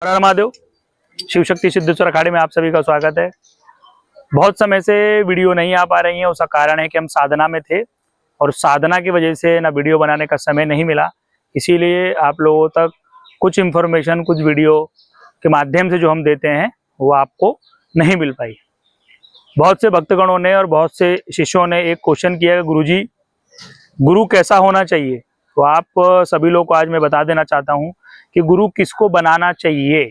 हर महादेव। शिव शक्ति सिद्धेश्वर अखाड़े में आप सभी का स्वागत है। बहुत समय से वीडियो नहीं आ पा रही है, उसका कारण है कि हम साधना में थे और साधना की वजह से ना वीडियो बनाने का समय नहीं मिला। इसीलिए आप लोगों तक कुछ इन्फॉर्मेशन, कुछ वीडियो के माध्यम से जो हम देते हैं वो आपको नहीं मिल पाई। बहुत से भक्तगणों ने और बहुत से शिष्यों ने एक क्वेश्चन किया है, गुरुजी गुरु कैसा होना चाहिए। तो आप सभी लोग को आज मैं बता देना चाहता हूं कि गुरु किसको बनाना चाहिए,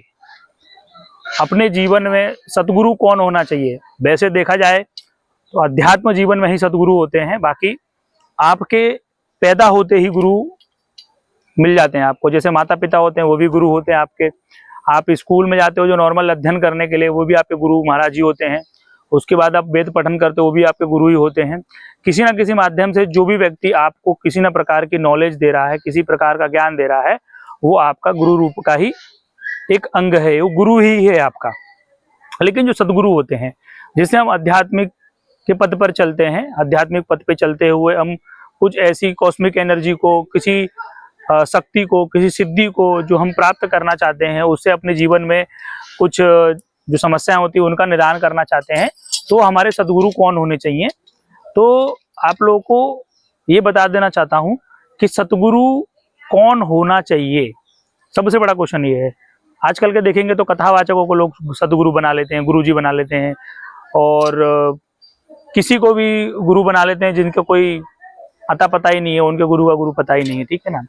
अपने जीवन में सतगुरु कौन होना चाहिए। वैसे देखा जाए तो अध्यात्म जीवन में ही सतगुरु होते हैं, बाकी आपके पैदा होते ही गुरु मिल जाते हैं आपको। जैसे माता पिता होते हैं वो भी गुरु होते हैं आपके। आप स्कूल में जाते हो जो नॉर्मल अध्ययन करने के लिए, वो भी आपके गुरु महाराज जी होते हैं। उसके बाद आप वेद पठन करते हो, वो भी आपके गुरु ही होते हैं। किसी ना किसी माध्यम से जो भी व्यक्ति आपको किसी न प्रकार की नॉलेज दे रहा है, किसी प्रकार का ज्ञान दे रहा है, वो आपका गुरु रूप का ही एक अंग है, वो गुरु ही है आपका। लेकिन जो सदगुरु होते हैं, जिससे हम आध्यात्मिक के पद पर चलते हैं, आध्यात्मिक पद पे चलते हुए हम कुछ ऐसी कॉस्मिक एनर्जी को, किसी शक्ति को, किसी सिद्धि को जो हम प्राप्त करना चाहते हैं, उससे अपने जीवन में कुछ जो समस्याएं होती है उनका निदान करना चाहते हैं, तो हमारे सदगुरु कौन होने चाहिए। तो आप लोगों को ये बता देना चाहता हूं कि सतगुरु कौन होना चाहिए। सबसे बड़ा क्वेश्चन ये है। आजकल के देखेंगे तो कथावाचकों को लोग सतगुरु बना लेते हैं, गुरुजी बना लेते हैं, और किसी को भी गुरु बना लेते हैं जिनका कोई अता पता ही नहीं है, उनके गुरु का गुरु पता ही नहीं है, ठीक है ना।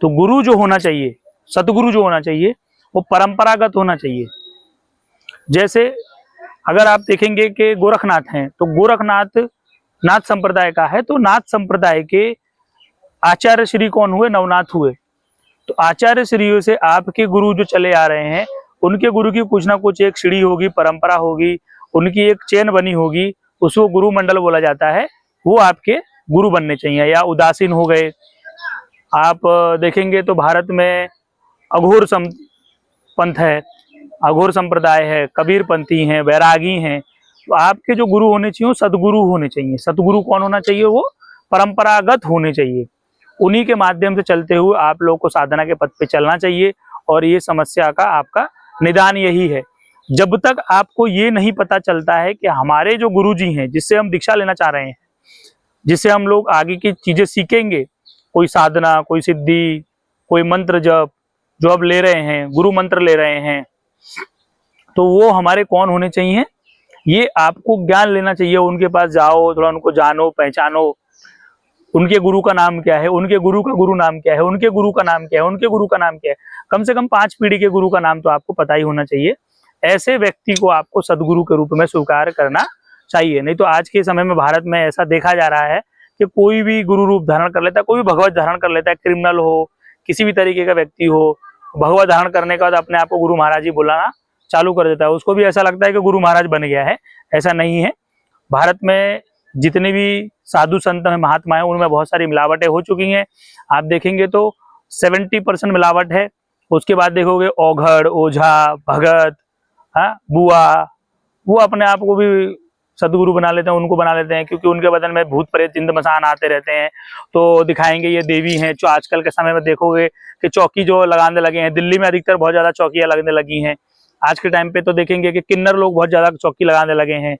तो गुरु जो होना चाहिए, सतगुरु जो होना चाहिए, वो परंपरागत होना चाहिए। जैसे अगर आप देखेंगे कि गोरखनाथ हैं, तो गोरखनाथ नाथ संप्रदाय का है, तो नाथ संप्रदाय के आचार्य श्री कौन हुए? नवनाथ हुए। तो आचार्य श्रीयों से आपके गुरु जो चले आ रहे हैं, उनके गुरु की कुछ ना कुछ एक सीढ़ी होगी, परंपरा होगी, उनकी एक चेन बनी होगी, उसको गुरु मंडल बोला जाता है। वो आपके गुरु बनने चाहिए। या उदासीन हो गए, आप देखेंगे तो भारत में अघोर पंथ है, अघोर संप्रदाय है, कबीर पंथी हैं, वैरागी हैं। तो आपके जो गुरु होने चाहिए वो सदगुरु होने चाहिए। सदगुरु कौन होना चाहिए? वो परंपरागत होने चाहिए। उन्हीं के माध्यम से चलते हुए आप लोग को साधना के पथ पे चलना चाहिए, और ये समस्या का आपका निदान यही है। जब तक आपको ये नहीं पता चलता है कि हमारे जो गुरुजी हैं, जिससे हम दीक्षा लेना चाह रहे हैं, जिससे हम लोग आगे की चीजें सीखेंगे, कोई साधना, कोई सिद्धि, कोई मंत्र जप जो अब ले रहे हैं, गुरु मंत्र ले रहे हैं, तो वो हमारे कौन होने चाहिए, ये आपको ज्ञान लेना चाहिए। उनके पास जाओ, थोड़ा उनको जानो, पहचानो, उनके गुरु का नाम क्या है, उनके गुरु का गुरु नाम क्या है, उनके गुरु का नाम क्या है, उनके गुरु का नाम क्या है। कम से कम 5 पीढ़ी के गुरु का नाम तो आपको पता ही होना चाहिए। ऐसे व्यक्ति को आपको सदगुरु के रूप में स्वीकार करना चाहिए। नहीं तो आज के समय में भारत में ऐसा देखा जा रहा है कि कोई भी गुरु रूप धारण कर लेता है, कोई भी भगवत धारण कर लेता है। क्रिमिनल हो, किसी भी तरीके का व्यक्ति हो, भगवत धारण करने के बाद अपने आप को गुरु महाराज जी बुलाना चालू कर देता है। उसको भी ऐसा लगता है कि गुरु महाराज बन गया है। ऐसा नहीं है। भारत में जितने भी साधु संत हैं, महात्मा हैं, उनमें बहुत सारी मिलावटें हो चुकी हैं। आप देखेंगे तो 70% मिलावट है। उसके बाद देखोगे औघड़, ओझा, भगत, बुआ, वो अपने आप को भी सदगुरु बना लेते हैं, उनको बना लेते हैं, क्योंकि उनके बदन में भूत प्रेत जिंद मसान आते रहते हैं, तो दिखाएंगे ये देवी हैं। जो आजकल के समय में देखोगे कि चौकी जो लगाने लगे हैं, दिल्ली में अधिकतर बहुत ज्यादा चौकियां लगने लगी हैं। आज के टाइम पे तो देखेंगे कि किन्नर लोग बहुत ज्यादा चौकी लगाने लगे हैं।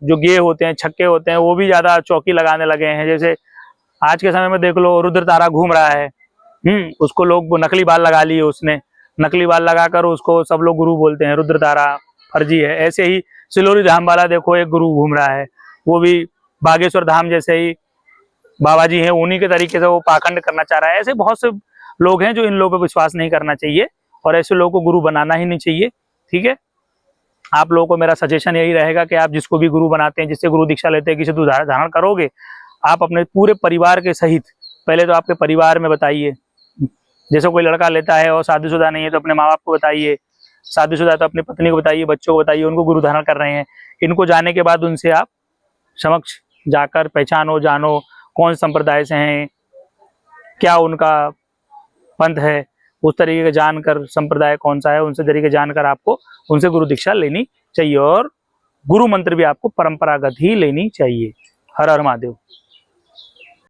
जो गे होते हैं, छक्के होते हैं, वो भी ज्यादा चौकी लगाने लगे हैं। जैसे आज के समय में देख लो, रुद्र तारा घूम रहा है, उसको लोग नकली बाल लगा लिए, उसने नकली बाल लगाकर उसको सब लोग गुरु बोलते हैं। रुद्र तारा फर्जी है। ऐसे ही सिलोरी धाम वाला देखो, एक गुरु घूम रहा है, वो भी बागेश्वर धाम जैसे ही बाबा जी हैं, उन्हीं के तरीके से वो पाखंड करना चाह रहा है। ऐसे बहुत से लोग हैं जो इन लोगों पर विश्वास नहीं करना चाहिए, और ऐसे लोगों को गुरु बनाना ही नहीं चाहिए। ठीक है, आप लोगों को मेरा सजेशन यही रहेगा कि आप जिसको भी गुरु बनाते हैं, जिससे गुरु दीक्षा लेते हैं, किसी को धारण करोगे, आप अपने पूरे परिवार के सहित पहले तो आपके परिवार में बताइए। जैसे कोई लड़का लेता है और शादीशुदा नहीं है तो अपने माँ बाप को बताइए, शादीशुदा तो अपनी पत्नी को बताइए, बच्चों को बताइए, उनको गुरु धारण कर रहे हैं। इनको जानने के बाद उनसे आप समक्ष जाकर पहचानो, जानो कौन संप्रदाय से हैं, क्या उनका पंथ है, उस तरीके का जानकर संप्रदाय कौन सा है, उनसे तरीके जानकर आपको उनसे गुरु दीक्षा लेनी चाहिए। और गुरु मंत्र भी आपको परंपरागत ही लेनी चाहिए। हर हर महादेव।